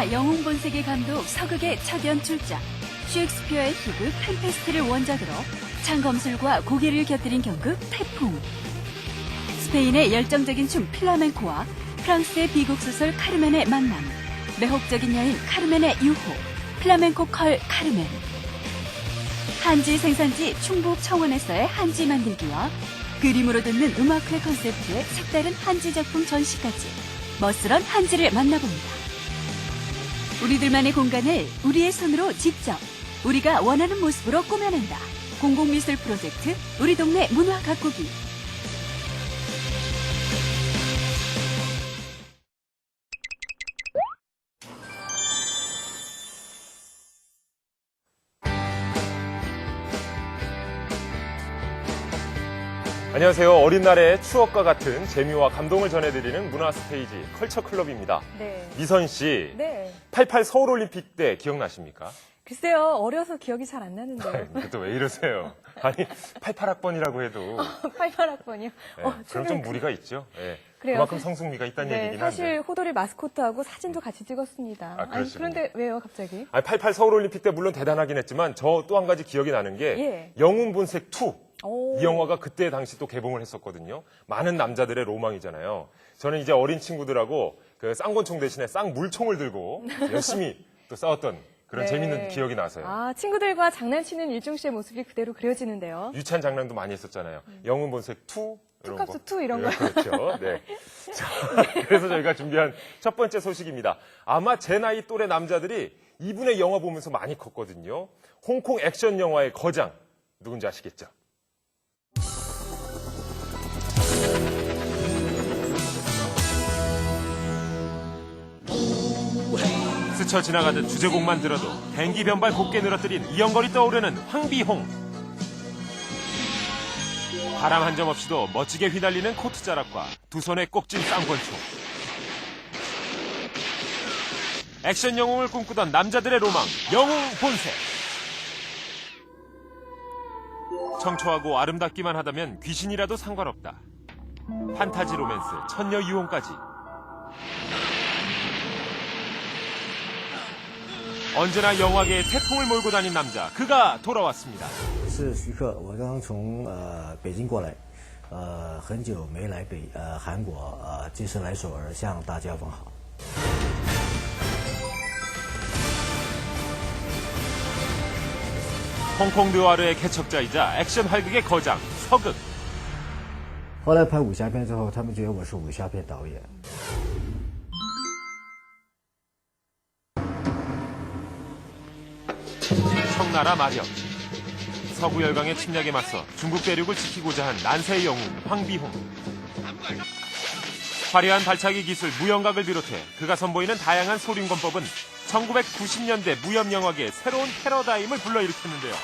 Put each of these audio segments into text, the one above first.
영화 영웅본색의 감독 서극의 첫 연출작, 셰익스피어의 희극 템페스트를 원작으로 창검술과 고개를 곁들인 경극 태풍. 스페인의 열정적인 춤 플라멩코와 프랑스의 비극 소설 카르멘의 만남, 매혹적인 여인 카르멘의 유호, 플라멩코 컬 카르멘. 한지 생산지 충북 청원에서의 한지 만들기와 그림으로 듣는 음악회 컨셉트의 색다른 한지 작품 전시까지 멋스런 한지를 만나봅니다. 우리들만의 공간을 우리의 손으로 직접 우리가 원하는 모습으로 꾸며낸다. 공공미술 프로젝트 우리 동네 문화 가꾸기. 안녕하세요. 어린 날의 추억과 같은 재미와 감동을 전해드리는 문화 스테이지 컬처 클럽입니다. 네. 미선 씨, 네. 88 서울올림픽 때 기억나십니까? 글쎄요, 어려서 기억이 잘 안 나는데요. 또 왜 이러세요? 아니, 88학번이라고 해도 88학번이요? 네, 그럼 좀 무리가 있죠. 네, 그래요. 그만큼 성숙미가 있다는 네, 얘기긴 사실 한데. 호돌이 마스코트하고 사진도 같이 찍었습니다. 아, 아니, 그러시군요. 그런데 왜요, 갑자기? 아니, 88 서울올림픽 때 물론 대단하긴 했지만 저 또 한 가지 기억이 나는 게 예. 영웅본색 2. 오. 이 영화가 그때 당시 또 개봉을 했었거든요. 많은 남자들의 로망이잖아요. 저는 이제 어린 친구들하고 그 쌍권총 대신에 쌍물총을 들고 열심히 또 싸웠던 그런 네. 재밌는 기억이 나서요. 아, 친구들과 장난치는 일중 씨의 모습이 그대로 그려지는데요. 유치한 장난도 많이 했었잖아요. 영웅본색 2 이런 거. 투캅스 투 이런 거. 그렇죠. 네. 자, 그래서 저희가 준비한 첫 번째 소식입니다. 아마 제 나이 또래 남자들이 이분의 영화 보면서 많이 컸거든요. 홍콩 액션 영화의 거장 누군지 아시겠죠? 스쳐 지나가듯 주제곡만 들어도 댕기 변발 곱게 늘어뜨린 이연걸이 떠오르는 황비홍. 바람 한 점 없이도 멋지게 휘날리는 코트 자락과 두 손에 꼽진 쌍권총. 액션 영웅을 꿈꾸던 남자들의 로망, 영웅 본색. 청초하고 아름답기만 하다면 귀신이라도 상관없다. 판타지 로맨스, 천녀 유혼까지. 언제나 영화계의 태풍을 몰고 다닌 남자, 그가 돌아왔습니다. 是徐克，我刚刚从北京过来，很久没来韩国，这次来首尔向大家问好。 홍콩 느와르의 개척자이자 액션 활극의 거장, 서극. 后来拍武侠片之后，他们觉得我是武侠片导演。 청나라 마력. 서구 열강의 침략에 맞서 중국 대륙을 지키고자 한 난세의 영웅 황비홍. 화려한 발차기 기술 무영각을 비롯해 그가 선보이는 다양한 소림권법은 1990년대 무협영화계의 새로운 패러다임을 불러일으켰는데요.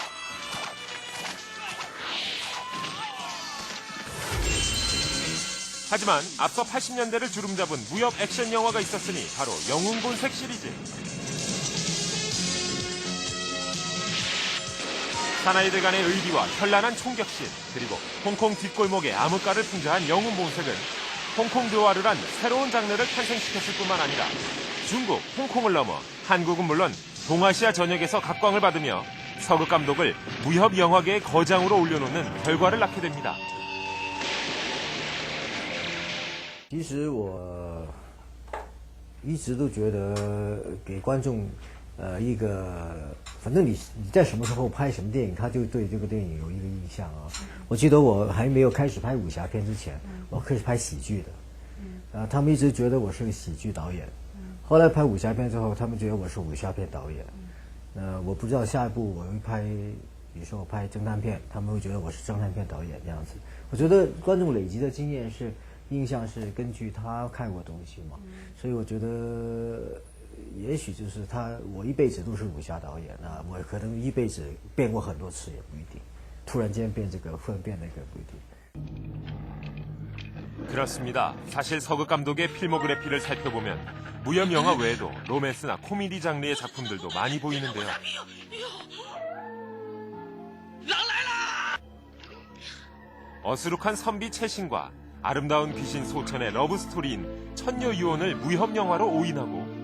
하지만 앞서 80년대를 주름잡은 무협 액션 영화가 있었으니 바로 영웅본색 시리즈. 사나이들 간의 의리와 현란한 총격신, 그리고 홍콩 뒷골목의 암흑가를 풍자한 영웅본색은 홍콩 느와르란 새로운 장르를 탄생시켰을 뿐만 아니라 중국, 홍콩을 넘어 한국은 물론 동아시아 전역에서 각광을 받으며 서극 감독을 무협 영화계의 거장으로 올려놓는 결과를 낳게 됩니다. 其实我一直都觉得给观众一个，反正你在什么时候拍什么电影，他就对这个电影有一个印象啊。我记得我还没有开始拍武侠片之前，我开始拍喜剧的，他们一直觉得我是个喜剧导演。后来拍武侠片之后，他们觉得我是武侠片导演。我不知道下一步我会拍，比如说我拍侦探片，他们会觉得我是侦探片导演这样子。我觉得观众累积的经验是印象是根据他看过东西嘛，所以我觉得。 也许就是我一辈子都是武侠导演啊，我可能一辈子变过很多次也不一定，突然间变这个，忽然变那个不一定。 그렇습니다. 사실 서극 감독의 필모그래피를 살펴보면 무협 영화 외에도 로맨스나 코미디 장르의 작품들도 많이 보이는데요. 어수룩한 선비 채신과 아름다운 귀신 소천의 러브스토리인 천녀 유혼을 무협 영화로 오인하고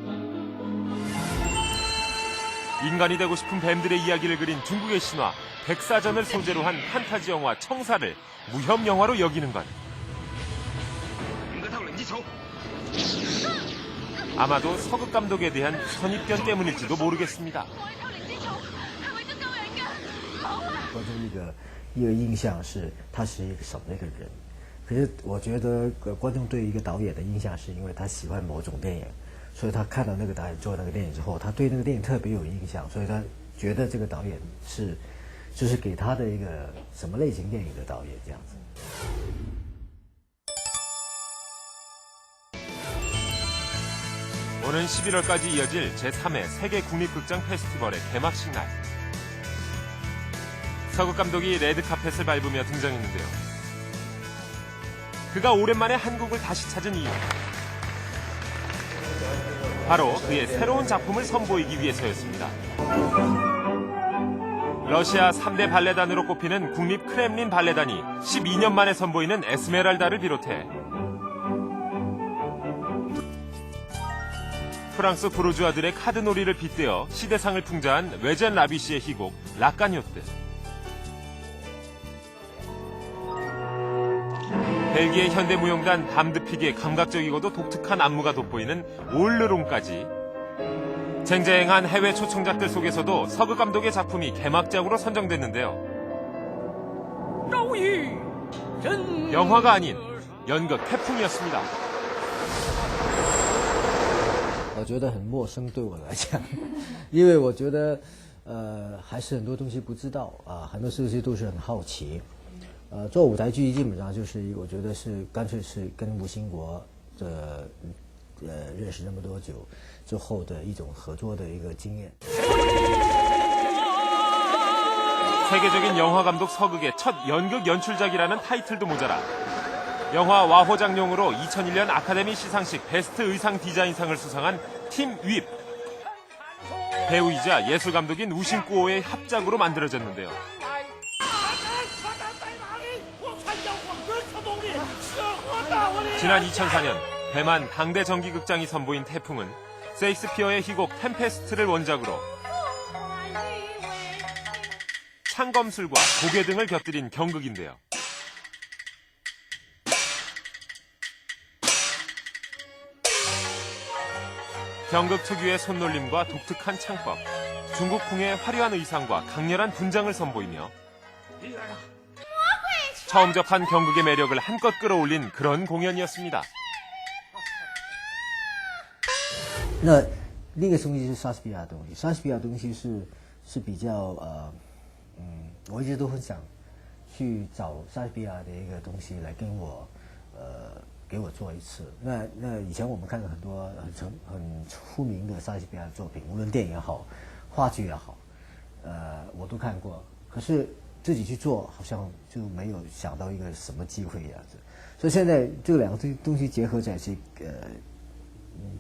인간이 되고 싶은 뱀들의 이야기를 그린 중국의 신화 백사전을 소재로 한 판타지 영화 청사를 무협 영화로 여기는 것. 아마도 서극 감독에 대한 선입견 때문일지도 모르겠습니다. 观众一个印象是他是一个什么一个人，可是我觉得观众对一个导演的印象是因为他喜欢某种电影，所以他看到那个导演做那个电影之后，他对那个电影特别有印象，所以他觉得这个导演是就是给他的一个什么类型电影的导演这样子。 오는 11월까지 이어질 제3회 세계 국립극장 페스티벌의 개막식 날. 서극 감독이 레드카펫을 밟으며 등장했는데요. 그가 오랜만에 한국을 다시 찾은 이유. 바로 그의 새로운 작품을 선보이기 위해서였습니다. 러시아 3대 발레단으로 꼽히는 국립 크렘린 발레단이 12년 만에 선보이는 에스메랄다를 비롯해 프랑스 부르주아들의 카드놀이를 빗대어 시대상을 풍자한 외젠 라비시의 희곡 라카뇨트. 벨기에 현대무용단 밤드픽의 감각적이고도 독특한 안무가 돋보이는 올르롱까지 쟁쟁한 해외 초청작들 속에서도 서극 감독의 작품이 개막작으로 선정됐는데요. 영화가 아닌 연극 태풍이었습니다. 我觉得很陌生对我来讲，因为我觉得还是很多东西不知道啊，很多事情都是很好奇。做舞台剧基本上就是我觉得是干脆是跟吴兴国的认识那么多久之后的一种合作的一个经验。 세계적인 영화 감독 서극의 첫 연극 연출작이라는 타이틀도 모자라 영화 와호장룡으로 2001년 아카데미 시상식 베스트 의상 디자인상을 수상한 팀 윕. 배우이자 예술감독인 우심꾸오의 합작으로 만들어졌는데요. 지난 2004년 대만 당대 정기극장이 선보인 태풍은 셰익스피어의 희곡 템페스트를 원작으로 창검술과 고개 등을 곁들인 경극인데요. 경극 특유의 손놀림과 독특한 창법, 중국풍의 화려한 의상과 강렬한 분장을 선보이며 처음 접한 경극의 매력을 한껏 끌어올린 그런 공연이었습니다. 那另一个东西是莎士比亚的东西，莎士比亚的东西是比较我一直都很想去找莎士比亚的一个东西来跟我给我做一次。那以前我们看了很多很出名的莎士比亚的作品，无论电影也好，话剧也好，我都看过。可是自己去做好像就没有想到一个什么机会样子。所以现在这两个东西结合在一起，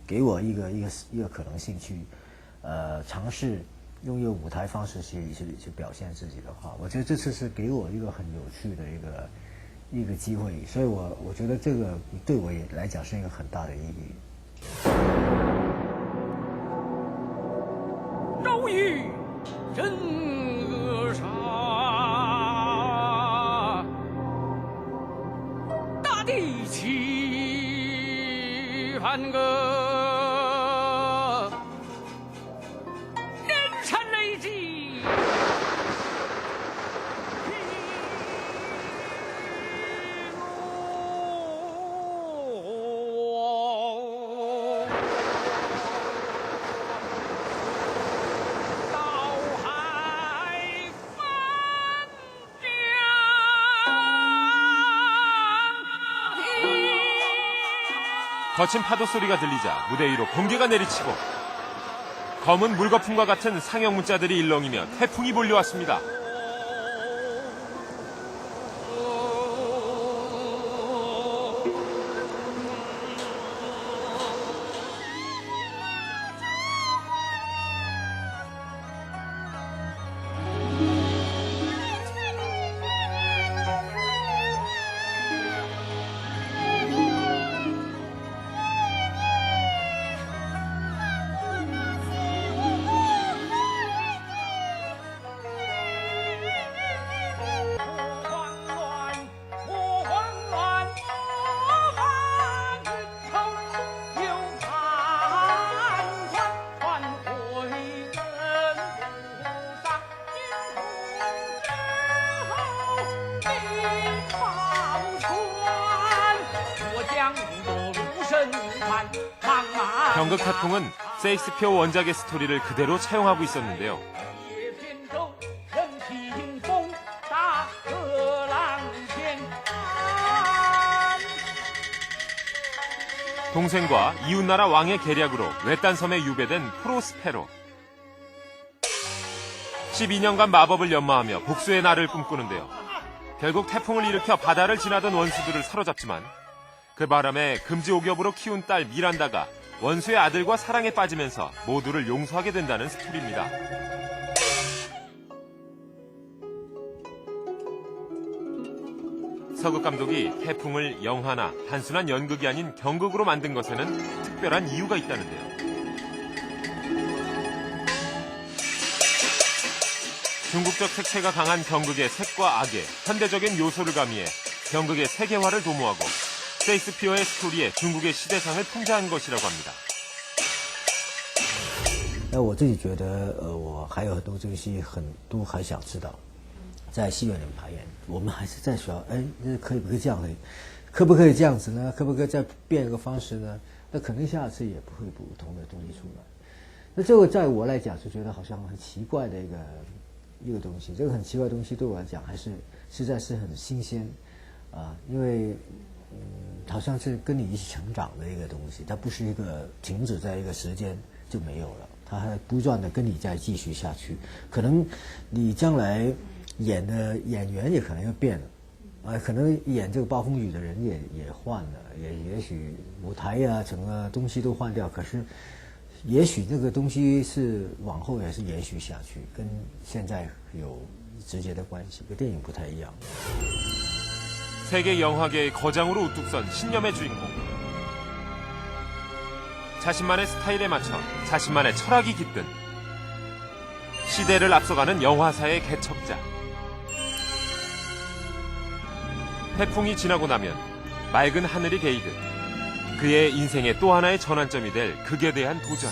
给我一个可能性去尝试用一个舞台方式去表现自己的话，我觉得这次是给我一个很有趣的一个机会，所以我觉得这个对我也来讲是一个很大的意义。朝雨人恶杀，大地起盘歌。 거친 파도 소리가 들리자 무대 위로 번개가 내리치고 검은 물거품과 같은 상형 문자들이 일렁이며 태풍이 몰려왔습니다. 경극 태풍은 셰익스피어 원작의 스토리를 그대로 차용하고 있었는데요. 동생과 이웃나라 왕의 계략으로 외딴 섬에 유배된 프로스페로. 12년간 마법을 연마하며 복수의 날을 꿈꾸는데요. 결국 태풍을 일으켜 바다를 지나던 원수들을 사로잡지만 그 바람에 금지옥엽으로 키운 딸 미란다가 원수의 아들과 사랑에 빠지면서 모두를 용서하게 된다는 스토리입니다. 서극 감독이 태풍을 영화나 단순한 연극이 아닌 경극으로 만든 것에는 특별한 이유가 있다는데요. 중국적 색채가 강한 경극의 색과 악에 현대적인 요소를 가미해 경극의 세계화를 도모하고 셰익스피어의 스토리에 중국의 시대상을 풍자한 것이라고 합니다. 我自己觉得，我还有很多这个戏都还想知道，在戏院里面排演，我们还是在说，哎，可不可以这样？可不可以这样子呢？可不可以再变一个方式呢？那可能下次也不会不同的东西出来。那这个在我来讲是觉得好像很奇怪的一个东西，这个很奇怪的东西对我来讲还是实在是很新鲜啊，因为好像是跟你一起成长的一个东西，它不是一个停止在一个时间就没有了，它还不断的跟你再继续下去。可能你将来演的演员也可能要变了，啊，可能演这个暴风雨的人也换了，也许舞台呀整个东西都换掉，可是也许这个东西是往后也是延续下去，跟现在有直接的关系，跟电影不太一样。 세계 영화계의 거장으로 우뚝 선 신념의 주인공. 자신만의 스타일에 맞춰 자신만의 철학이 깃든 시대를 앞서가는 영화사의 개척자. 태풍이 지나고 나면 맑은 하늘이 개이듯 그의 인생의 또 하나의 전환점이 될 극에 대한 도전.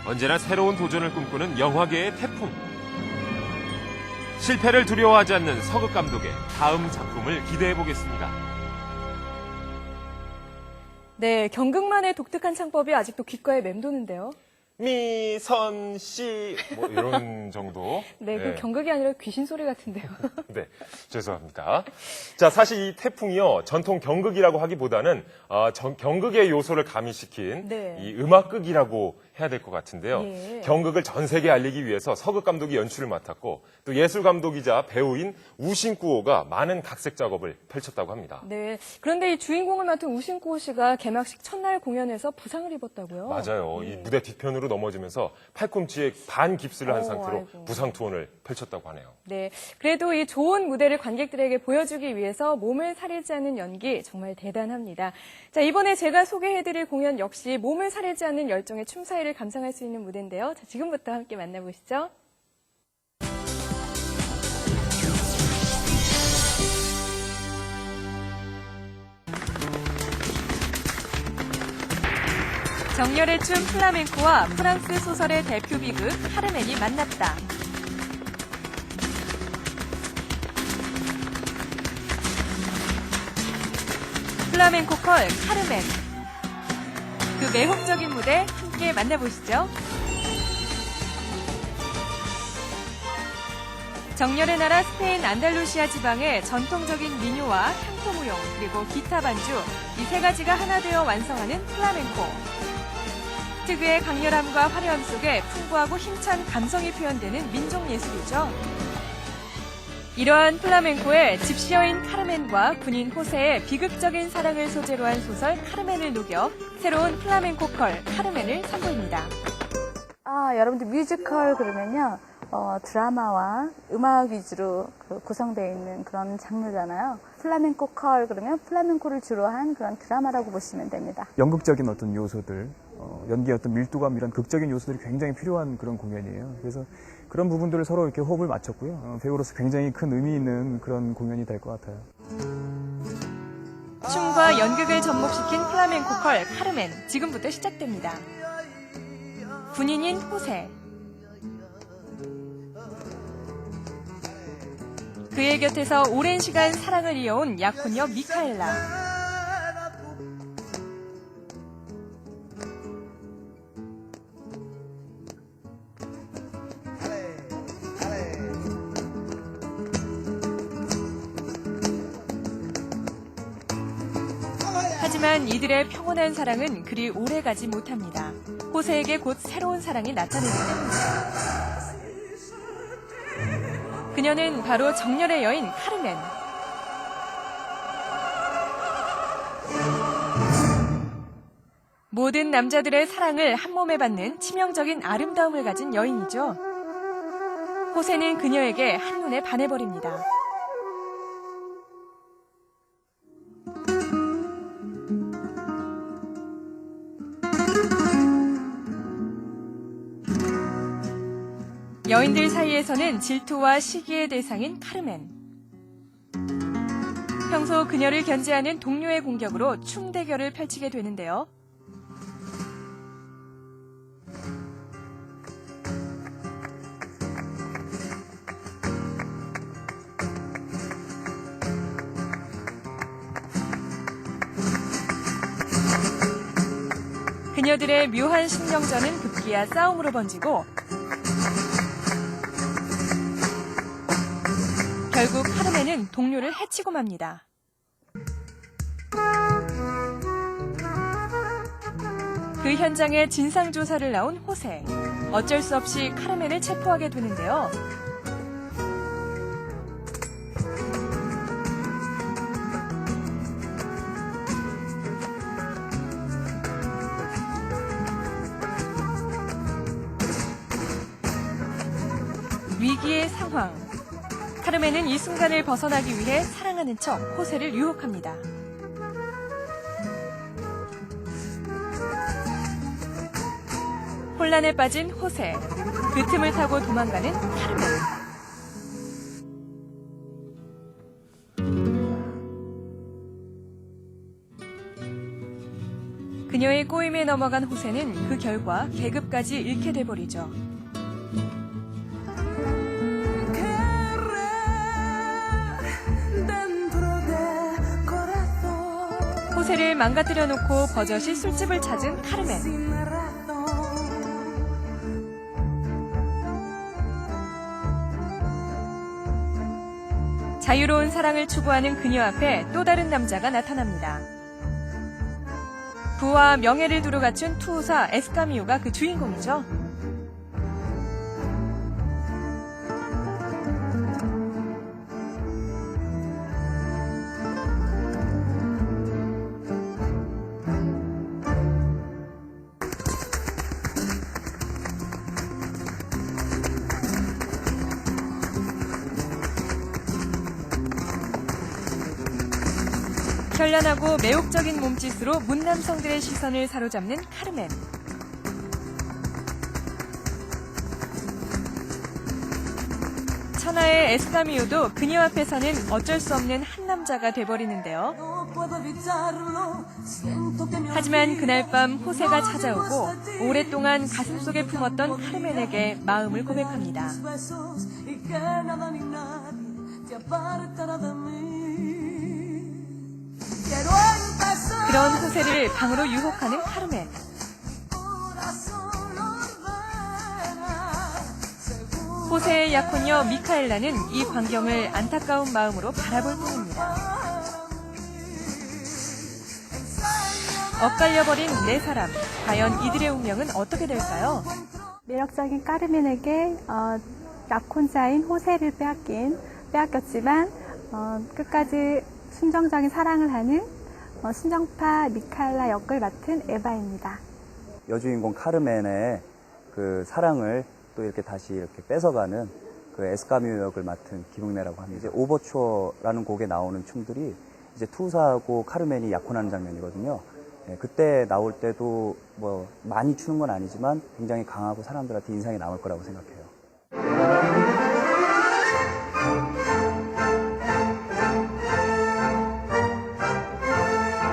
언제나 새로운 도전을 꿈꾸는 영화계의 태풍. 실패를 두려워하지 않는 서극 감독의 다음 작품을 기대해 보겠습니다. 네, 경극만의 독특한 창법이 아직도 귓가에 맴도는데요. 미선 씨 뭐 이런 정도. 네, 그 경극이 아니라 귀신 소리 같은데요. 네, 죄송합니다. 자, 사실 이 태풍이요 전통 경극이라고 하기보다는 경극의 요소를 가미시킨 네. 이 음악극이라고 해야 될 것 같은데요. 예. 경극을 전 세계에 알리기 위해서 서극 감독이 연출을 맡았고 또 예술 감독이자 배우인 우신꾸오가 많은 각색 작업을 펼쳤다고 합니다. 네, 그런데 이 주인공을 맡은 우신쿠오 씨가 개막식 첫날 공연에서 부상을 입었다고요? 맞아요. 이 무대 뒤편으로 넘어지면서 팔꿈치에 반 깁스를 한 상태로 아이고. 부상 투혼을 펼쳤다고 하네요. 네, 그래도 이 좋은 무대를 관객들에게 보여주기 위해서 몸을 사리지 않는 연기 정말 대단합니다. 자, 이번에 제가 소개해드릴 공연 역시 몸을 사리지 않는 열정의 춤 사이를 감상할 수 있는 무대인데요. 자, 지금부터 함께 만나보시죠. 정열의 춤 플라멩코와 프랑스 소설의 대표 비극 카르멘이 만났다. 플라멩코 컬 카르멘. 그 매혹적인 무대 함께 만나보시죠. 정열의 나라 스페인 안달루시아 지방의 전통적인 민요와 향토무용 그리고 기타 반주 이 세 가지가 하나 되어 완성하는 플라멩코. 특유의 강렬함과 화려함 속에 풍부하고 힘찬 감성이 표현되는 민족 예술이죠. 이러한 플라멩코에 집시어인 카르멘과 군인 호세의 비극적인 사랑을 소재로 한 소설 카르멘을 녹여 새로운 플라멩코 컬 카르멘을 선보입니다. 여러분들 뮤지컬 그러면요, 드라마와 음악 위주로 구성되어 있는 그런 장르잖아요. 플라멩코 컬 그러면 플라멩코를 주로 한 그런 드라마라고 보시면 됩니다. 연극적인 어떤 요소들, 연기의 어떤 밀도감 이런 극적인 요소들이 굉장히 필요한 그런 공연이에요. 그래서 그런 부분들을 서로 이렇게 호흡을 맞췄고요. 배우로서 굉장히 큰 의미 있는 그런 공연이 될 것 같아요. 춤과 연극을 접목시킨 플라멩코 컬 카르멘 지금부터 시작됩니다. 군인인 호세. 그의 곁에서 오랜 시간 사랑을 이어온 약혼녀 미카엘라. 하지만 이들의 평온한 사랑은 그리 오래가지 못합니다. 호세에게 곧 새로운 사랑이 나타나기 때문입니다. 그녀는 바로 정열의 여인 카르멘. 모든 남자들의 사랑을 한몸에 받는 치명적인 아름다움을 가진 여인이죠. 호세는 그녀에게 한눈에 반해버립니다. 여인들 사이에서는 질투와 시기의 대상인 카르멘. 평소 그녀를 견제하는 동료의 공격으로 충대결을 펼치게 되는데요. 그녀들의 묘한 신경전은 급기야 싸움으로 번지고 결국 카르멘은 동료를 해치고 맙니다. 그 현장에 진상조사를 나온 호세. 어쩔 수 없이 카르멘을 체포하게 되는데요. 위기의 상황. 카르멘은 이 순간을 벗어나기 위해 사랑하는 척 호세를 유혹합니다. 혼란에 빠진 호세. 그 틈을 타고 도망가는 카르멘. 그녀의 꼬임에 넘어간 호세는 그 결과 계급까지 잃게 돼버리죠. 호세를 망가뜨려 놓고 버젓이 술집을 찾은 카르멘. 자유로운 사랑을 추구하는 그녀 앞에 또 다른 남자가 나타납니다. 부와 명예를 두루 갖춘 투우사 에스카미오가 그 주인공이죠. 현란하고 매혹적인 몸짓으로 문남성들의 시선을 사로잡는 카르멘. 천하의 에스카미오도 그녀 앞에서는 어쩔 수 없는 한 남자가 돼버리는데요. 하지만 그날 밤 호세가 찾아오고 오랫동안 가슴속에 품었던 카르멘에게 마음을 고백합니다. 그런 호세를 방으로 유혹하는 카르멘. 호세의 약혼녀 미카엘라는 이 광경을 안타까운 마음으로 바라볼 뿐입니다. 엇갈려버린 네 사람. 과연 이들의 운명은 어떻게 될까요? 매력적인 카르멘에게 약혼자인 호세를 빼앗겼지만 끝까지 순정적인 사랑을 하는 순정파 미카엘라 역을 맡은 에바입니다. 여주인공 카르멘의 그 사랑을 또 이렇게 다시 이렇게 뺏어가는 그 에스카미오 역을 맡은 김흥래라고 합니다. 이제 오버추어라는 곡에 나오는 춤들이 이제 투사하고 카르멘이 약혼하는 장면이거든요. 네, 그때 나올 때도 뭐 많이 추는 건 아니지만 굉장히 강하고 사람들한테 인상이 남을 거라고 생각해요.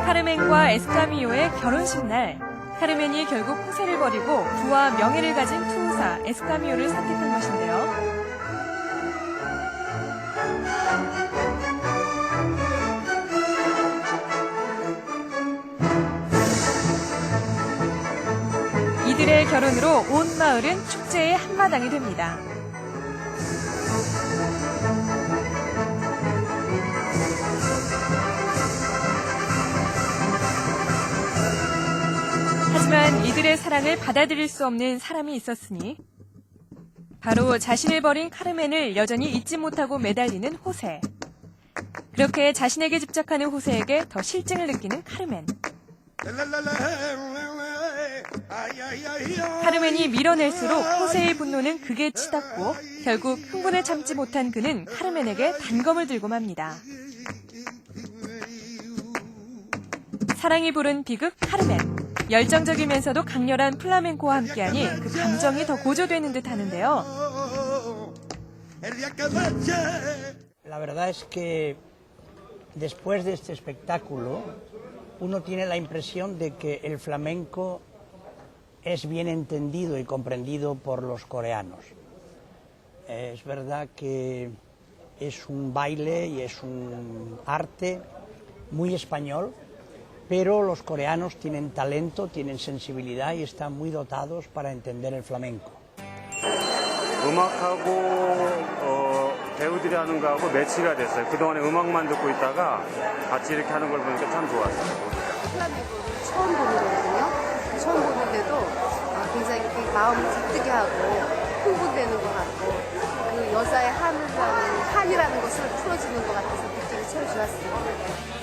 카르멘과 에스카미오의 결혼식 날, 카르멘이 결국 호세를 버리고 부와 명예를 가진 투우사 에스카미오를 선택한 것인데요. 이들의 결혼으로 온 마을은 축제의 한마당이 됩니다. 하지만 이들의 사랑을 받아들일 수 없는 사람이 있었으니 바로 자신을 버린 카르멘을 여전히 잊지 못하고 매달리는 호세. 그렇게 자신에게 집착하는 호세에게 더 실증을 느끼는 카르멘. 카르멘이 밀어낼수록 호세의 분노는 극에 치닫고 결국 흥분을 참지 못한 그는 카르멘에게 단검을 들고 맙니다. 사랑이 부른 비극 카르멘. 열정적이면서도 강렬한 플라멩코와 함께하니 그 감정이 더 고조되는 듯 하는데요. La verdad es que después de este espectáculo uno tiene la impresión de que el flamenco es bien entendido y comprendido por los coreanos. Es verdad que es un baile y es un arte muy español, pero los coreanos tienen talento, tienen sensibilidad y están muy dotados para entender el flamenco. 음악하고 배우들이 하는 거하고 매치가 됐어요. 그동안에 음악만 듣고 있다가 같이 이렇게 하는 걸 보니까 참 좋았어요. 플라멩코를 처음 보는 거거든요. 처음 보는데도 굉장히 마음을 기쁘게 하고 흥분되는 것 같고 그 여자의 한이라는 것을 풀어주는 것 같아서 느낌이 참 좋았습니다.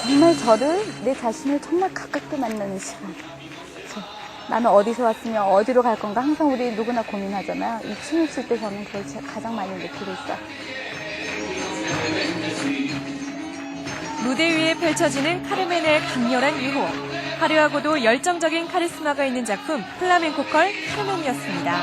정말 저를 내 자신을 정말 가깝게 만나는 시간. 나는 어디서 왔으며 어디로 갈 건가 항상 우리 누구나 고민하잖아요. 이 춤을 출 때 저는 그걸 가장 많이 느끼고 있어요. 무대 위에 펼쳐지는 카르멘의 강렬한 유호. 화려하고도 열정적인 카리스마가 있는 작품 플라멩코컬 카르멘이었습니다.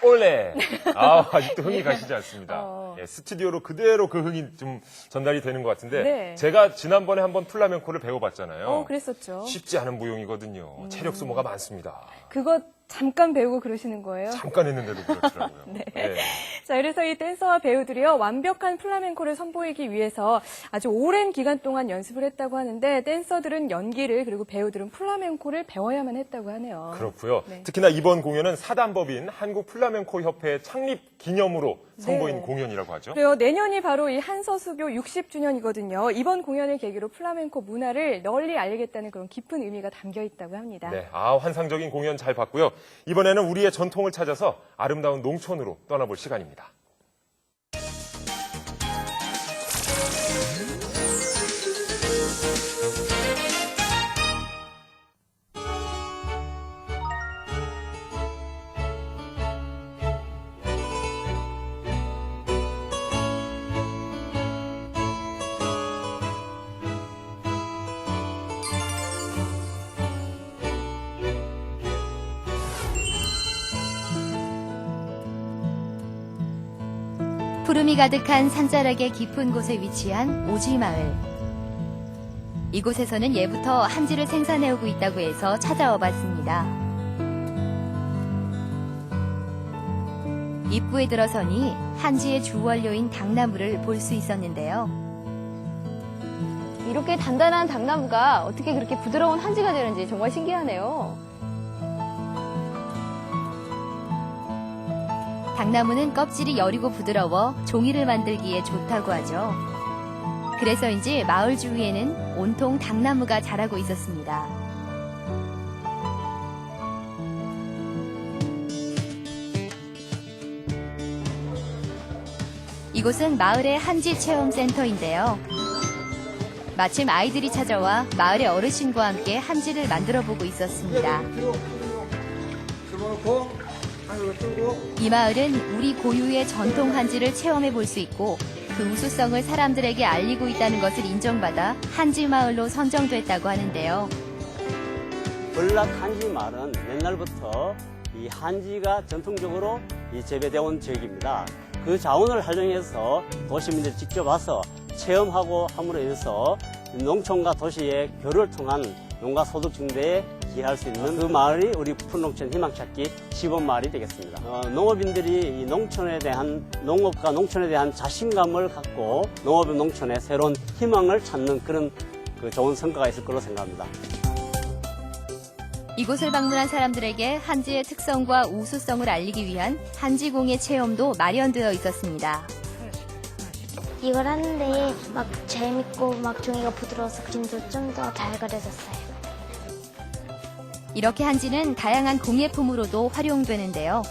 올레! 아직도 흥이 가시지 않습니다. 예, 스튜디오로 그대로 그 흥이 좀 전달이 되는 것 같은데 네. 제가 지난번에 한번 플라멩코를 배워봤잖아요. 그랬었죠. 쉽지 않은 무용이거든요. 체력 소모가 많습니다. 그거 잠깐 배우고 그러시는 거예요? 잠깐 했는데도 그렇더라고요. 네. 네. 자, 그래서 이 댄서와 배우들이요, 완벽한 플라멩코를 선보이기 위해서 아주 오랜 기간 동안 연습을 했다고 하는데, 댄서들은 연기를, 그리고 배우들은 플라멩코를 배워야만 했다고 하네요. 그렇고요. 네. 특히나 이번 공연은 사단법인 한국플라멩코협회 창립 기념으로 선보인 네. 공연이라고 하죠. 그래요. 내년이 바로 이 한서수교 60주년이거든요. 이번 공연을 계기로 플라멩코 문화를 널리 알리겠다는 그런 깊은 의미가 담겨 있다고 합니다. 네, 환상적인 공연 잘 봤고요. 이번에는 우리의 전통을 찾아서 아름다운 농촌으로 떠나볼 시간입니다. 푸름이 가득한 산자락의 깊은 곳에 위치한 오지마을. 이곳에서는 예부터 한지를 생산해오고 있다고 해서 찾아와 봤습니다. 입구에 들어서니 한지의 주원료인 당나무를 볼 수 있었는데요. 이렇게 단단한 당나무가 어떻게 그렇게 부드러운 한지가 되는지 정말 신기하네요. 당나무는 껍질이 여리고 부드러워 종이를 만들기에 좋다고 하죠. 그래서인지 마을 주위에는 온통 당나무가 자라고 있었습니다. 이곳은 마을의 한지 체험센터인데요. 마침 아이들이 찾아와 마을의 어르신과 함께 한지를 만들어 보고 있었습니다. 이 마을은 우리 고유의 전통 한지를 체험해 볼 수 있고 그 우수성을 사람들에게 알리고 있다는 것을 인정받아 한지 마을로 선정됐다고 하는데요. 전락 한지 마을은 옛날부터 이 한지가 전통적으로 재배되어 온 지역입니다. 그 자원을 활용해서 도시민들이 직접 와서 체험하고 함으로 인해서 농촌과 도시의 교류를 통한 농가 소득 증대에 기여할 수 있는 그 마을이 우리 푸른농촌 희망찾기 시범마을이 되겠습니다. 농업인들이 이 농촌에 대한 농업과 농촌에 대한 자신감을 갖고 농업인 농촌의 새로운 희망을 찾는 그런 그 좋은 성과가 있을 걸로 생각합니다. 이곳을 방문한 사람들에게 한지의 특성과 우수성을 알리기 위한 한지공예 체험도 마련되어 있었습니다. 이걸 하는데 막 재밌고 막 종이가 부드러워서 그림도 좀 더 잘 그려졌어요. 이렇게 한지는 다양한 공예품으로도 활용되는데요.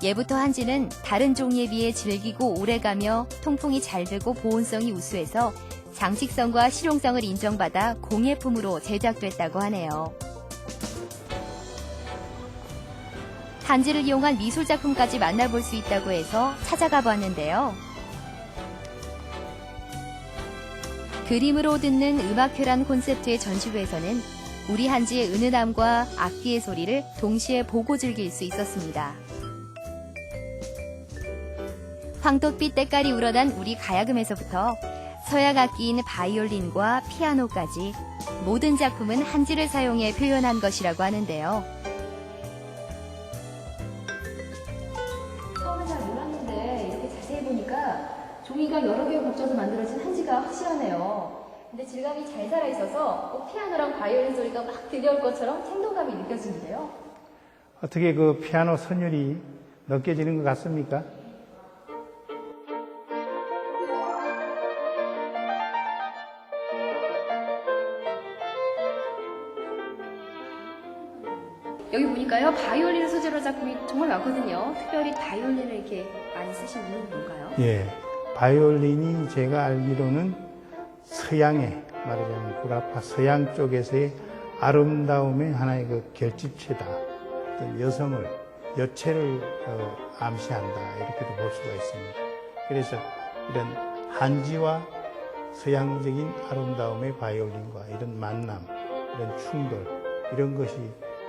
예부터 한지는 다른 종이에 비해 질기고 오래가며 통풍이 잘 되고 보온성이 우수해서 장식성과 실용성을 인정받아 공예품으로 제작됐다고 하네요. 한지를 이용한 미술작품까지 만나볼 수 있다고 해서 찾아가 봤는데요. 그림으로 듣는 음악회란 콘셉트의 전시회에서는 우리 한지의 은은함과 악기의 소리를 동시에 보고 즐길 수 있었습니다. 황토빛 때깔이 우러난 우리 가야금에서부터 서양 악기인 바이올린과 피아노까지 모든 작품은 한지를 사용해 표현한 것이라고 하는데요. 처음에 잘 몰랐는데 이렇게 자세히 보니까 종이가 여러 개가 겹쳐서 만들어진 한지가 확실하네요. 근데 질감이 잘 살아있어서 꼭 피아노랑 바이올린 소리가 막 들려올 것처럼 생동감이 느껴지는데요. 어떻게 그 피아노 선율이 느껴지는 것 같습니까? 여기 보니까요, 바이올린 소재로 작품이 정말 많거든요. 특별히 바이올린을 이렇게 많이 쓰신 이유는 뭔가요? 예, 바이올린이 제가 알기로는 서양의, 말하자면 구라파 서양 쪽에서의 아름다움의 하나의 그 결집체다. 어떤 여성을, 여체를 암시한다. 이렇게도 볼 수가 있습니다. 그래서 이런 한지와 서양적인 아름다움의 바이올린과 이런 만남, 이런 충돌, 이런 것이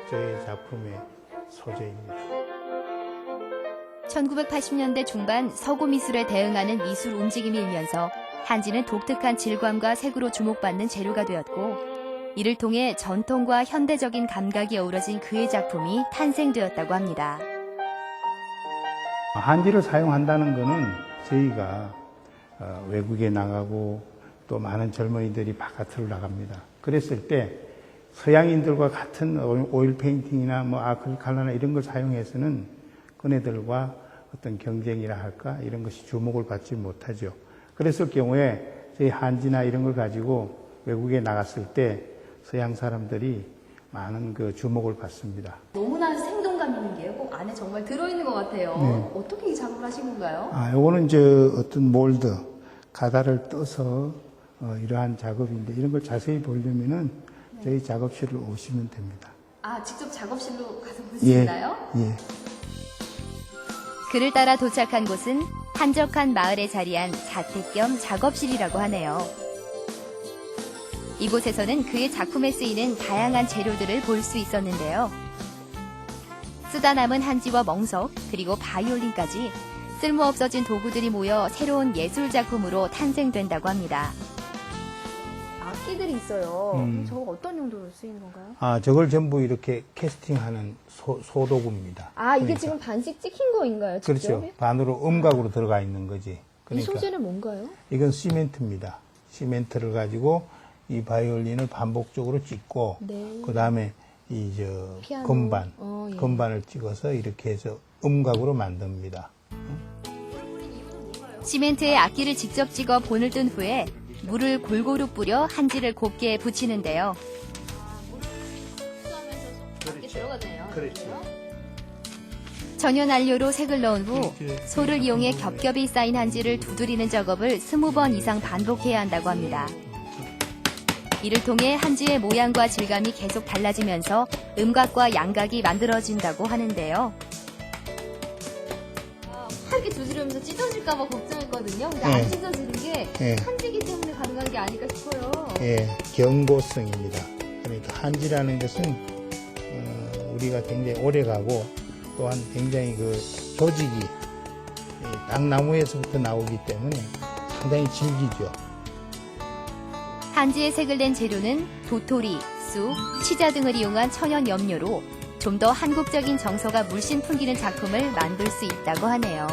저의 작품의 소재입니다. 1980년대 중반 서구 미술에 대응하는 미술 움직임이 일면서 한지는 독특한 질감과 색으로 주목받는 재료가 되었고, 이를 통해 전통과 현대적인 감각이 어우러진 그의 작품이 탄생되었다고 합니다. 한지를 사용한다는 것은 저희가 외국에 나가고 또 많은 젊은이들이 바깥으로 나갑니다. 그랬을 때 서양인들과 같은 오일 페인팅이나 뭐 아크릴 컬러나 이런 걸 사용해서는 그네들과 어떤 경쟁이라 할까 이런 것이 주목을 받지 못하죠. 그랬을 경우에 저희 한지나 이런 걸 가지고 외국에 나갔을 때 서양 사람들이 많은 그 주목을 받습니다. 너무나 생동감 있는 게요. 꼭 안에 정말 들어있는 것 같아요. 네. 어떻게 이 작업을 하신 건가요? 요거는 이제 어떤 몰드, 가다를 떠서 이러한 작업인데 이런 걸 자세히 보려면은 저희 작업실을 오시면 됩니다. 아, 직접 작업실로 가서 볼 수 있나요? 예. 그를 따라 도착한 곳은 한적한 마을에 자리한 자택 겸 작업실이라고 하네요. 이곳에서는 그의 작품에 쓰이는 다양한 재료들을 볼 수 있었는데요. 쓰다 남은 한지와 멍석, 그리고 바이올린까지 쓸모없어진 도구들이 모여 새로운 예술 작품으로 탄생된다고 합니다. 악기들이 있어요. 저거 어떤 용도로 쓰이는 건가요? 저걸 전부 이렇게 캐스팅하는 소도구입니다. 아, 이게 그러니까. 지금 반씩 찍힌 거인가요? 직접? 그렇죠. 반으로 음각으로 들어가 있는 거지. 이 그러니까 소재는 뭔가요? 이건 시멘트입니다. 시멘트를 가지고 이 바이올린을 반복적으로 찍고 네. 그 다음에 피아노. 건반, 예. 건반을 찍어서 이렇게 해서 음각으로 만듭니다. 시멘트에 악기를 직접 찍어 본을 뜬 후에 물을 골고루 뿌려 한지를 곱게 붙이는데요. 그렇죠. 전혀 난료로 색을 넣은 후 소를 이용해 겹겹이 쌓인 한지를 두드리는 작업을 20번 이상 반복해야 한다고 합니다. 이를 통해 한지의 모양과 질감이 계속 달라지면서 음각과 양각이 만들어진다고 하는데요. 하게 두드리면서 찢어질까봐 걱정했거든요. 근데 네. 안 찢어지는 게 네. 한지기 때문에 가능한 게 아닐까 싶어요. 예, 경고성입니다. 그러니까 한지라는 것은 우리가 굉장히 오래 가고 또한 굉장히 그 조직이 땅나무에서부터 나오기 때문에 상당히 질기죠. 한지에 색을 낸 재료는 도토리, 쑥, 치자 등을 이용한 천연 염료로 좀 더 한국적인 정서가 물씬 풍기는 작품을 만들 수 있다고 하네요.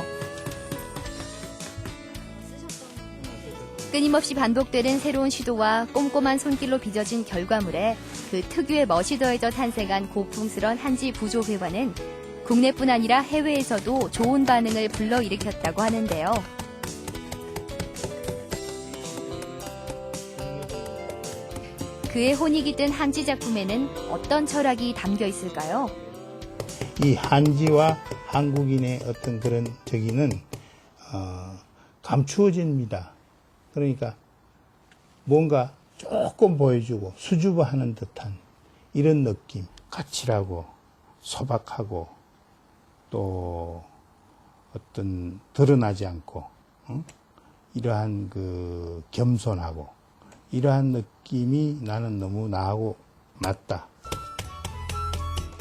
끊임없이 반복되는 새로운 시도와 꼼꼼한 손길로 빚어진 결과물에 그 특유의 멋이 더해져 탄생한 고풍스런 한지 부조 배관은 국내뿐 아니라 해외에서도 좋은 반응을 불러일으켰다고 하는데요. 그의 혼이 깃든 한지 작품에는 어떤 철학이 담겨 있을까요? 이 한지와 한국인의 어떤 그런 저기는 감추어집니다. 그러니까 뭔가 조금 보여주고 수줍어하는 듯한 이런 느낌, 까칠하고 소박하고 또 어떤 드러나지 않고 이러한 그 겸손하고 이러한 느낌이 나는 너무 나하고 맞다.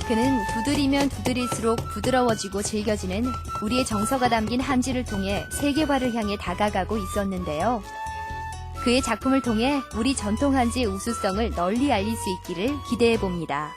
그는 두드리면 두드릴수록 부드러워지고 즐겨지는 우리의 정서가 담긴 한지를 통해 세계화를 향해 다가가고 있었는데요. 그의 작품을 통해 우리 전통 한지의 우수성을 널리 알릴 수 있기를 기대해봅니다.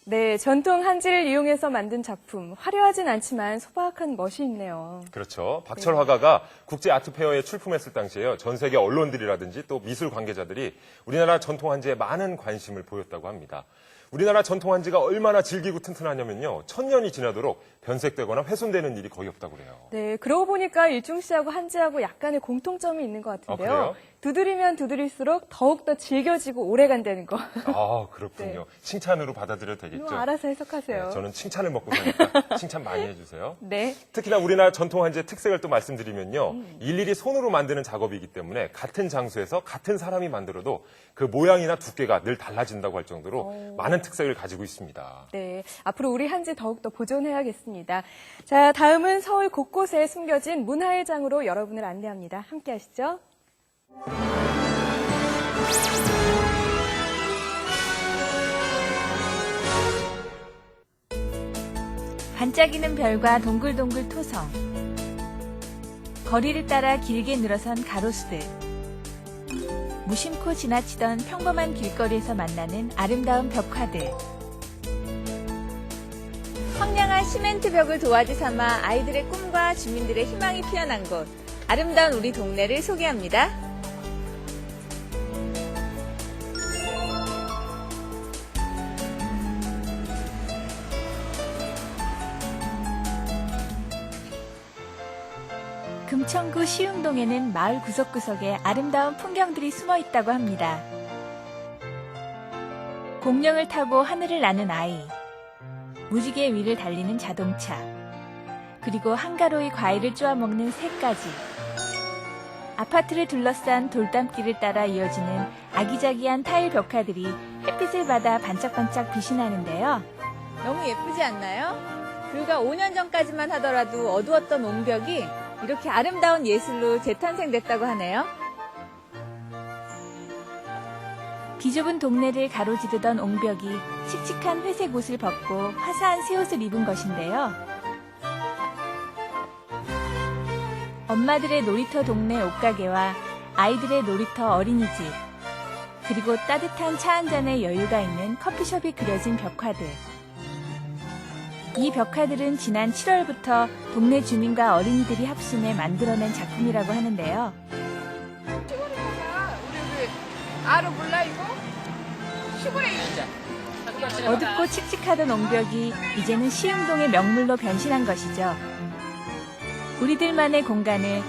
네, 전통 한지를 이용해서 만든 작품. 화려하진 않지만 소박한 멋이 있네요. 그렇죠. 박철 화가가 국제 아트페어에 출품했을 당시에요. 전 세계 언론들이라든지 또 미술 관계자들이 우리나라 전통 한지에 많은 관심을 보였다고 합니다. 우리나라 전통 한지가 얼마나 질기고 튼튼하냐면요. 1000년이 지나도록 변색되거나 훼손되는 일이 거의 없다고 그래요. 네, 그러고 보니까 일중씨하고 한지하고 약간의 공통점이 있는 것 같은데요. 그래요? 두드리면 두드릴수록 더욱더 질겨지고 오래간다는 거. 아, 그렇군요. 네. 칭찬으로 받아들여도 되겠죠? 알아서 해석하세요. 네, 저는 칭찬을 먹고 사니까 칭찬 많이 해주세요. 네. 특히나 우리나라 전통 한지의 특색을 또 말씀드리면요. 일일이 손으로 만드는 작업이기 때문에 같은 장소에서 같은 사람이 만들어도 그 모양이나 두께가 늘 달라진다고 할 정도로 많은 특색을 가지고 있습니다. 네, 앞으로 우리 한지 더욱더 보존해야겠습니다. 자, 다음은 서울 곳곳에 숨겨진 문화의 장으로 여러분을 안내합니다. 함께 하시죠. 반짝이는 별과 동글동글 토성, 거리를 따라 길게 늘어선 가로수들, 무심코 지나치던 평범한 길거리에서 만나는 아름다운 벽화들, 황량한 시멘트 벽을 도화지 삼아 아이들의 꿈과 주민들의 희망이 피어난 곳, 아름다운 우리 동네를 소개합니다. 금천구 시흥동에는 마을 구석구석에 아름다운 풍경들이 숨어 있다고 합니다. 공룡을 타고 하늘을 나는 아이, 무지개 위를 달리는 자동차, 그리고 한가로이 과일을 쪼아먹는 새까지. 아파트를 둘러싼 돌담길을 따라 이어지는 아기자기한 타일 벽화들이 햇빛을 받아 반짝반짝 빛이 나는데요. 너무 예쁘지 않나요? 불과 5년 전까지만 하더라도 어두웠던 옹벽이 이렇게 아름다운 예술로 재탄생됐다고 하네요. 비좁은 동네를 가로지르던 옹벽이 칙칙한 회색 옷을 벗고 화사한 새옷을 입은 것인데요. 엄마들의 놀이터 동네 옷가게와 아이들의 놀이터 어린이집, 그리고 따뜻한 차 한 잔의 여유가 있는 커피숍이 그려진 벽화들. 이 벽화들은 지난 7월부터 동네 주민과 어린이들이 합심해 만들어낸 작품이라고 하는데요. 알아 몰라 이거? 시골에 있자. 어둡고 칙칙하던 옹벽이 이제는 시흥동의 명물로 변신한 것이죠. 우리들만의 공간을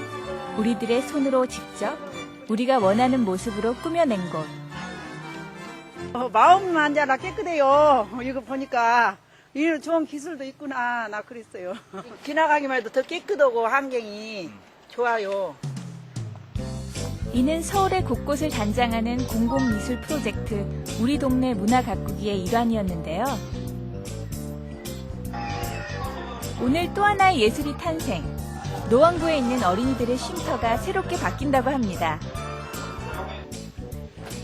우리들의 손으로 직접 우리가 원하는 모습으로 꾸며낸 곳. 마음만 자라 깨끗해요. 이거 보니까 이런 좋은 기술도 있구나. 나 그랬어요. 지나가기만 해도 더 깨끗하고 환경이 좋아요. 이는 서울의 곳곳을 단장하는 공공미술 프로젝트 우리 동네 문화 가꾸기의 일환이었는데요. 오늘 또 하나의 예술이 탄생. 노원구에 있는 어린이들의 쉼터가 새롭게 바뀐다고 합니다.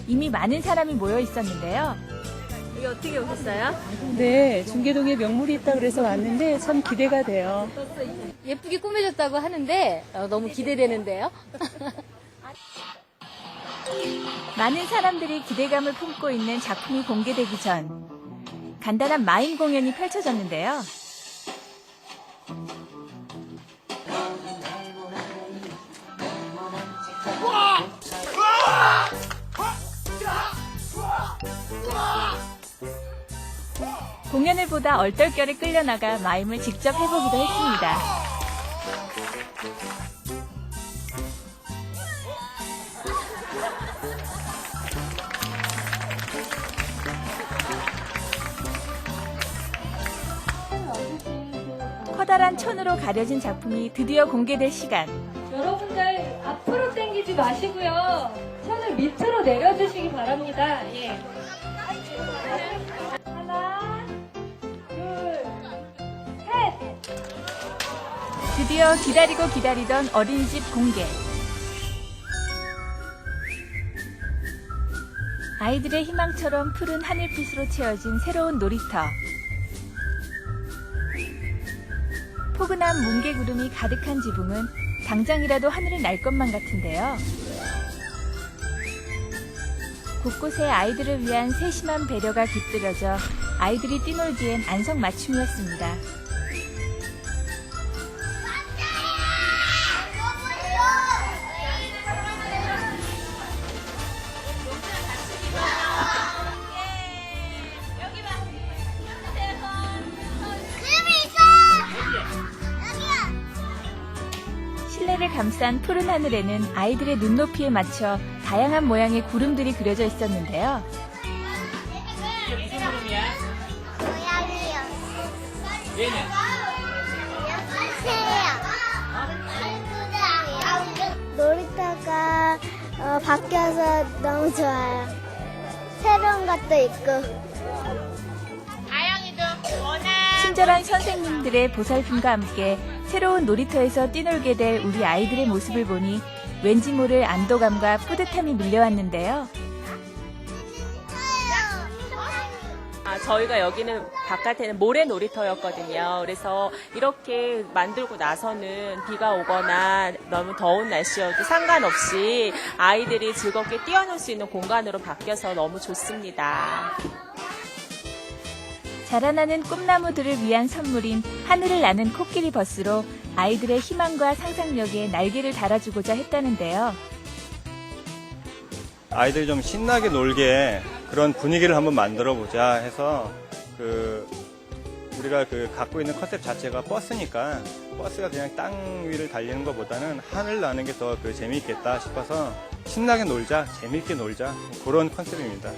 이미 많은 사람이 모여 있었는데요. 여기 어떻게 오셨어요? 네, 중계동에 명물이 있다고 그래서 왔는데 참 기대가 돼요. 예쁘게 꾸며졌다고 하는데 너무 기대되는데요. 많은 사람들이 기대감을 품고 있는 작품이 공개되기 전 간단한 마임 공연이 펼쳐졌는데요. 화면을 보다 얼떨결에 끌려나가 마임을 직접 해보기도 했습니다. 커다란 천으로 가려진 작품이 드디어 공개될 시간. 여러분들 앞으로 당기지 마시고요. 손을 밑으로 내려주시기 바랍니다. 예. 하나, 둘, 셋. 드디어 기다리고 기다리던 어린이집 공개. 아이들의 희망처럼 푸른 하늘빛으로 채워진 새로운 놀이터. 포근한 뭉게구름이 가득한 지붕은 당장이라도 하늘을 날 것만 같은데요. 곳곳에 아이들을 위한 세심한 배려가 깃들여져 아이들이 뛰놀기엔 안성맞춤이었습니다. 실내를 감싼 푸른 하늘에는 아이들의 눈높이에 맞춰 다양한 모양의 구름들이 그려져 있었는데요. 이게 무슨 구름이야? 고양이요. 얘는? 새요. 놀이터가 바뀌어서 너무 좋아요. 새로운 것도 있고. 친절한 선생님들의 보살핌과 함께 새로운 놀이터에서 뛰놀게 될 우리 아이들의 모습을 보니 왠지 모를 안도감과 뿌듯함이 밀려왔는데요. 저희가 여기는 바깥에는 모래 놀이터였거든요. 그래서 이렇게 만들고 나서는 비가 오거나 너무 더운 날씨여도 상관없이 아이들이 즐겁게 뛰어놀 수 있는 공간으로 바뀌어서 너무 좋습니다. 자라나는 꿈나무들을 위한 선물인 하늘을 나는 코끼리 버스로 아이들의 희망과 상상력에 날개를 달아주고자 했다는데요. 아이들이 좀 신나게 놀게 그런 분위기를 한번 만들어 보자 해서 우리가 갖고 있는 컨셉 자체가 버스니까 버스가 그냥 땅 위를 달리는 것보다는 하늘 나는 게 더 재미있겠다 싶어서 신나게 놀자, 재미있게 놀자 그런 컨셉입니다.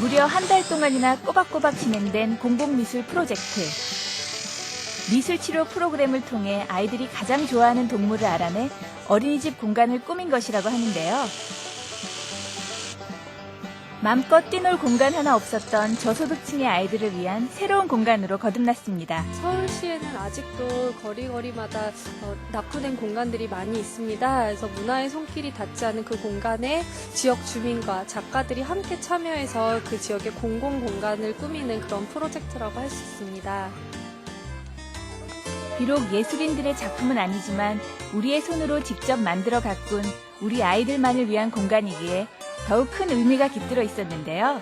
무려 한 달 동안이나 꼬박꼬박 진행된 공공미술 프로젝트. 미술치료 프로그램을 통해 아이들이 가장 좋아하는 동물을 알아내 어린이집 공간을 꾸민 것이라고 하는데요. 맘껏 뛰놀 공간 하나 없었던 저소득층의 아이들을 위한 새로운 공간으로 거듭났습니다. 서울시에는 아직도 거리마다 낙후된 공간들이 많이 있습니다. 그래서 문화의 손길이 닿지 않은 그 공간에 지역 주민과 작가들이 함께 참여해서 그 지역의 공공 공간을 꾸미는 그런 프로젝트라고 할 수 있습니다. 비록 예술인들의 작품은 아니지만 우리의 손으로 직접 만들어 가꾼 우리 아이들만을 위한 공간이기에 더욱 큰 의미가 깃들어 있었는데요.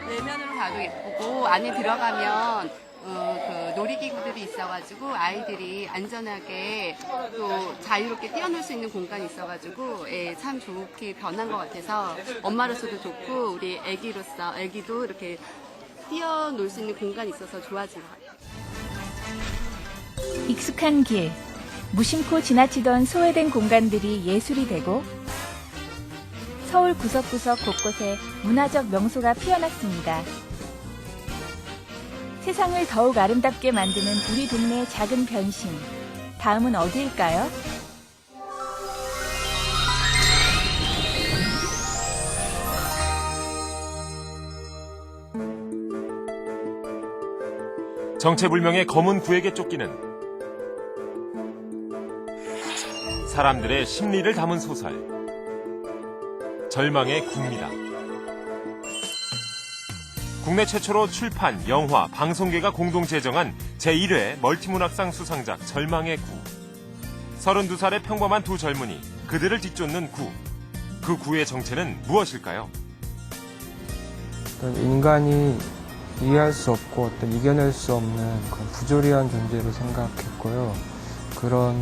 내면으로 가도 예쁘고 안에 들어가면 그 놀이기구들이 있어가지고 아이들이 안전하게 또 자유롭게 뛰어놀 수 있는 공간이 있어가지고 참 좋게 변한 것 같아서 엄마로서도 좋고 우리 애기도 이렇게 뛰어놀 수 있는 공간이 있어서 좋아진 것 같아요. 익숙한 길, 무심코 지나치던 소외된 공간들이 예술이 되고 서울 구석구석 곳곳에 문화적 명소가 피어났습니다. 세상을 더욱 아름답게 만드는 우리 동네의 작은 변신. 다음은 어디일까요? 정체불명의 검은 구에게 쫓기는 사람들의 심리를 담은 소설. 절망의 구입니다. 국내 최초로 출판, 영화, 방송계가 공동 제정한 제1회 멀티문학상 수상작 절망의 구. 32살의 평범한 두 젊은이, 그들을 뒤쫓는 구. 그 구의 정체는 무엇일까요? 인간이 이해할 수 없고 이겨낼 수 없는 그런 부조리한 존재로 생각했고요. 그런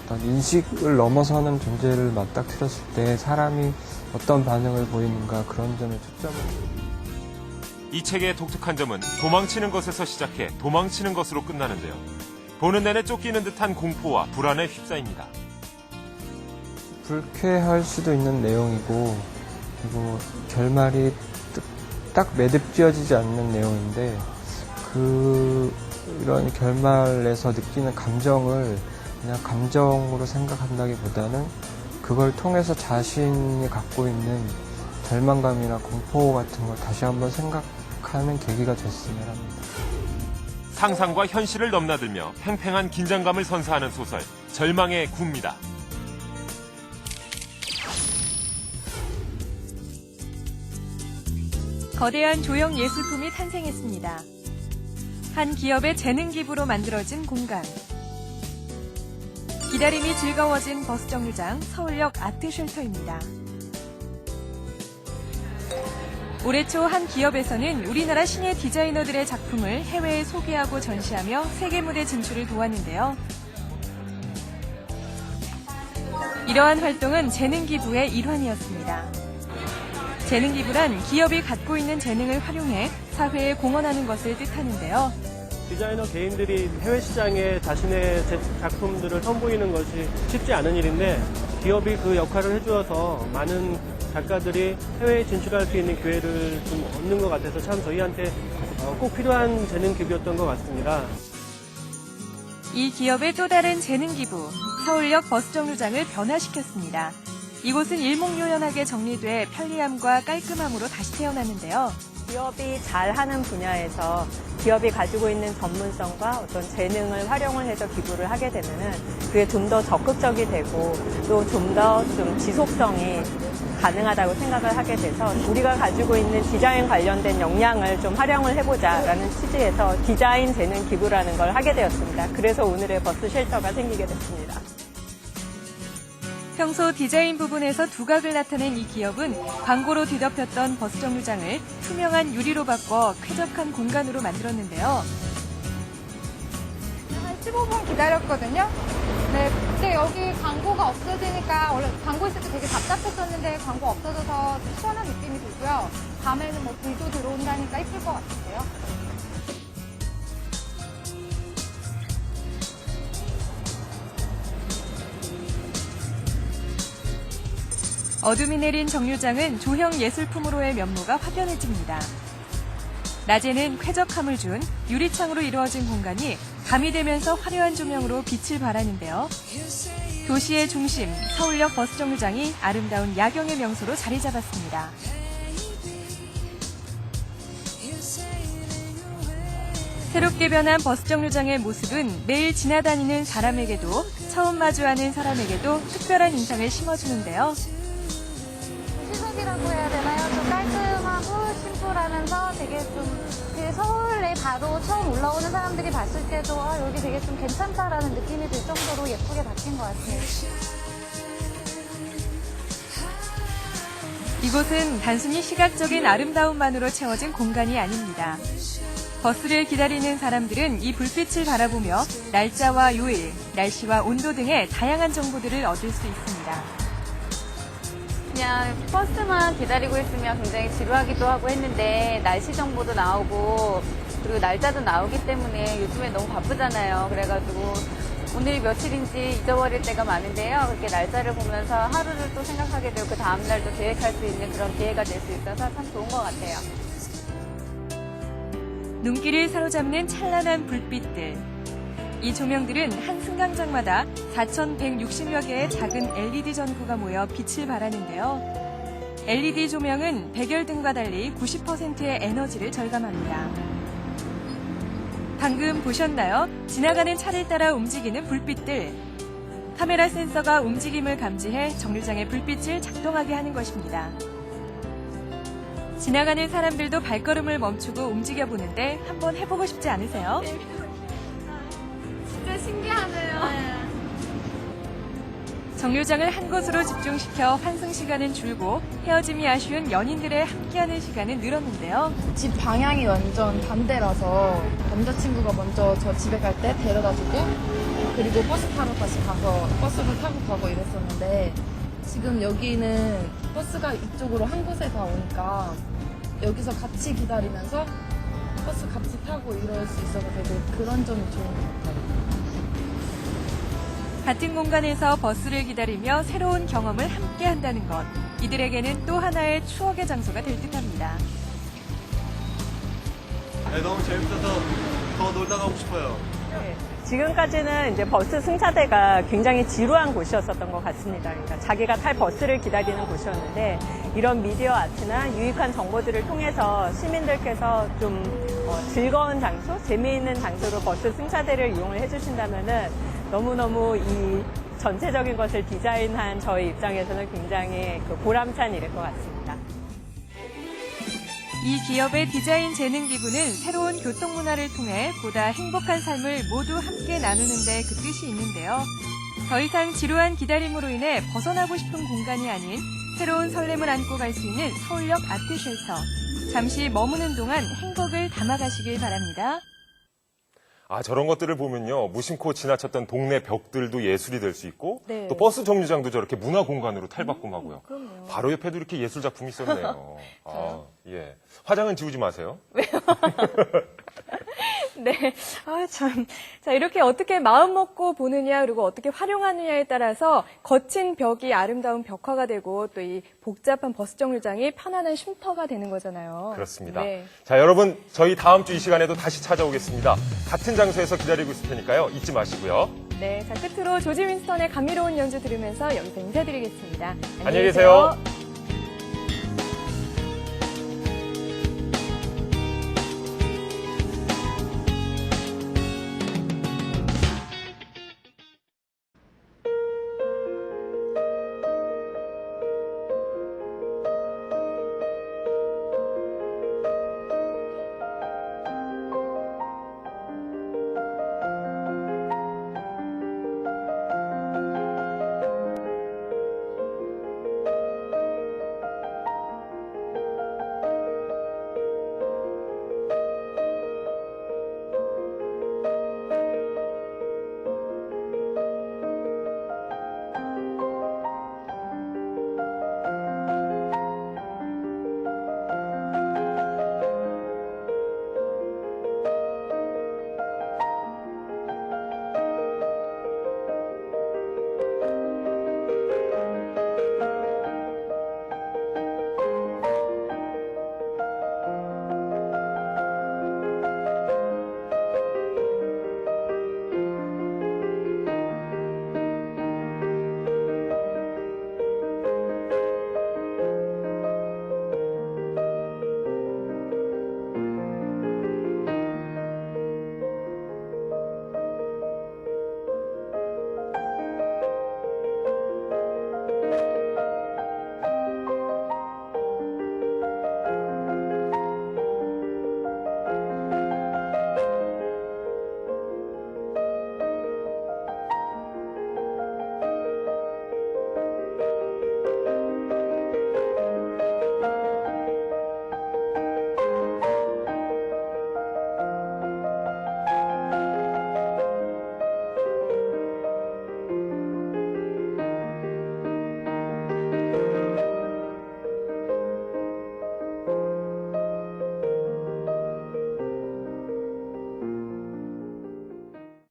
어떤 인식을 넘어서는 존재를 맞닥뜨렸을 때 사람이 어떤 반응을 보이는가 그런 점에 초점을. 이 책의 독특한 점은 도망치는 것에서 시작해 도망치는 것으로 끝나는데요. 보는 내내 쫓기는 듯한 공포와 불안에 휩싸입니다. 불쾌할 수도 있는 내용이고 그리고 결말이 딱 매듭지어지지 않는 내용인데 이런 결말에서 느끼는 감정을 그냥 감정으로 생각한다기보다는 그걸 통해서 자신이 갖고 있는 절망감이나 공포 같은 걸 다시 한번 생각하는 계기가 됐으면 합니다. 상상과 현실을 넘나들며 팽팽한 긴장감을 선사하는 소설 절망의 구입니다. 거대한 조형 예술품이 탄생했습니다. 한 기업의 재능 기부로 만들어진 공간. 기다림이 즐거워진 버스 정류장 서울역 아트쉘터입니다. 올해 초 한 기업에서는 우리나라 신예 디자이너들의 작품을 해외에 소개하고 전시하며 세계 무대 진출을 도왔는데요. 이러한 활동은 재능 기부의 일환이었습니다. 재능 기부란 기업이 갖고 있는 재능을 활용해 사회에 공헌하는 것을 뜻하는데요. 디자이너 개인들이 해외 시장에 자신의 작품들을 선보이는 것이 쉽지 않은 일인데 기업이 그 역할을 해주어서 많은 작가들이 해외에 진출할 수 있는 기회를 좀 얻는 것 같아서 참 저희한테 꼭 필요한 재능 기부였던 것 같습니다. 이 기업의 또 다른 재능 기부, 서울역 버스 정류장을 변화시켰습니다. 이곳은 일목요연하게 정리돼 편리함과 깔끔함으로 다시 태어났는데요. 기업이 잘하는 분야에서 기업이 가지고 있는 전문성과 어떤 재능을 활용을 해서 기부를 하게 되면은 그게 좀 더 적극적이 되고 또 좀 더 좀 지속성이 가능하다고 생각을 하게 돼서 우리가 가지고 있는 디자인 관련된 역량을 좀 활용을 해보자라는 취지에서 디자인 재능 기부라는 걸 하게 되었습니다. 그래서 오늘의 버스 쉘터가 생기게 됐습니다. 평소 디자인 부분에서 두각을 나타낸 이 기업은 광고로 뒤덮였던 버스 정류장을 투명한 유리로 바꿔 쾌적한 공간으로 만들었는데요. 한 15분 기다렸거든요. 네, 그때 여기 광고가 없어지니까 원래 광고 있을 때 되게 답답했었는데 광고 없어져서 시원한 느낌이 들고요. 밤에는 뭐 불도 들어온다니까 이쁠 것 같은데요. 어둠이 내린 정류장은 조형 예술품으로의 면모가 확연해집니다. 낮에는 쾌적함을 준 유리창으로 이루어진 공간이 밤이 되면서 화려한 조명으로 빛을 발하는데요. 도시의 중심, 서울역 버스 정류장이 아름다운 야경의 명소로 자리 잡았습니다. 새롭게 변한 버스 정류장의 모습은 매일 지나다니는 사람에게도 처음 마주하는 사람에게도 특별한 인상을 심어주는데요. 시속이라고 해야 되나요? 좀 깔끔하고 심플하면서 되게 좀 그 서울에 바로 처음 올라오는 사람들이 봤을 때도 여기 되게 좀 괜찮다라는 느낌이 들 정도로 예쁘게 바뀐 것 같아요. 이곳은 단순히 시각적인 아름다움만으로 채워진 공간이 아닙니다. 버스를 기다리는 사람들은 이 불빛을 바라보며 날짜와 요일, 날씨와 온도 등의 다양한 정보들을 얻을 수 있습니다. 그냥 버스만 기다리고 있으면 굉장히 지루하기도 하고 했는데 날씨 정보도 나오고 그리고 날짜도 나오기 때문에 요즘에 너무 바쁘잖아요. 그래가지고 오늘이 며칠인지 잊어버릴 때가 많은데요. 그렇게 날짜를 보면서 하루를 또 생각하게 되고 그 다음날도 계획할 수 있는 그런 기회가 될 수 있어서 참 좋은 것 같아요. 눈길을 사로잡는 찬란한 불빛들. 이 조명들은 한 승강장마다 4,160여 개의 작은 LED 전구가 모여 빛을 발하는데요. LED 조명은 백열등과 달리 90%의 에너지를 절감합니다. 방금 보셨나요? 지나가는 차를 따라 움직이는 불빛들. 카메라 센서가 움직임을 감지해 정류장의 불빛을 작동하게 하는 것입니다. 지나가는 사람들도 발걸음을 멈추고 움직여보는데 한번 해보고 싶지 않으세요? 진짜 신기하네요. 정류장을 한 곳으로 집중시켜 환승 시간은 줄고 헤어짐이 아쉬운 연인들의 함께하는 시간은 늘었는데요. 집 방향이 완전 반대라서 남자친구가 먼저 저 집에 갈 때 데려다주고 그리고 버스 타러 다시 가서 버스를 타고 가고 이랬었는데 지금 여기는 버스가 이쪽으로 한 곳에 다 오니까 여기서 같이 기다리면서 버스 같이 타고 이럴 수 있어서 되게 그런 점이 좋은 것 같아요. 같은 공간에서 버스를 기다리며 새로운 경험을 함께 한다는 것. 이들에게는 또 하나의 추억의 장소가 될 듯합니다. 네, 너무 재밌어서 더 놀다 가고 싶어요. 지금까지는 이제 버스 승차대가 굉장히 지루한 곳이었었던 것 같습니다. 그러니까 자기가 탈 버스를 기다리는 곳이었는데 이런 미디어 아트나 유익한 정보들을 통해서 시민들께서 좀 즐거운 장소, 재미있는 장소로 버스 승차대를 이용을 해주신다면은 너무너무 이 전체적인 것을 디자인한 저희 입장에서는 굉장히 보람찬 일일 것 같습니다. 이 기업의 디자인 재능 기부는 새로운 교통 문화를 통해 보다 행복한 삶을 모두 함께 나누는 데 그 뜻이 있는데요. 더 이상 지루한 기다림으로 인해 벗어나고 싶은 공간이 아닌 새로운 설렘을 안고 갈 수 있는 서울역 아트쉘터. 잠시 머무는 동안 행복을 담아가시길 바랍니다. 아, 저런 것들을 보면요. 무심코 지나쳤던 동네 벽들도 예술이 될 수 있고 네. 또 버스 정류장도 저렇게 문화 공간으로 탈바꿈하고요. 그럼요. 바로 옆에도 이렇게 예술 작품이 있었네요. 아, 예. 화장은 지우지 마세요. 네. 아, 참. 자, 이렇게 어떻게 마음 먹고 보느냐, 그리고 어떻게 활용하느냐에 따라서 거친 벽이 아름다운 벽화가 되고 또 이 복잡한 버스 정류장이 편안한 쉼터가 되는 거잖아요. 그렇습니다. 네. 자, 여러분, 저희 다음 주 이 시간에도 다시 찾아오겠습니다. 같은 장소에서 기다리고 있을 테니까요. 잊지 마시고요. 네. 자, 끝으로 조지 윈스턴의 감미로운 연주 들으면서 여기서 인사드리겠습니다. 안녕히 계세요.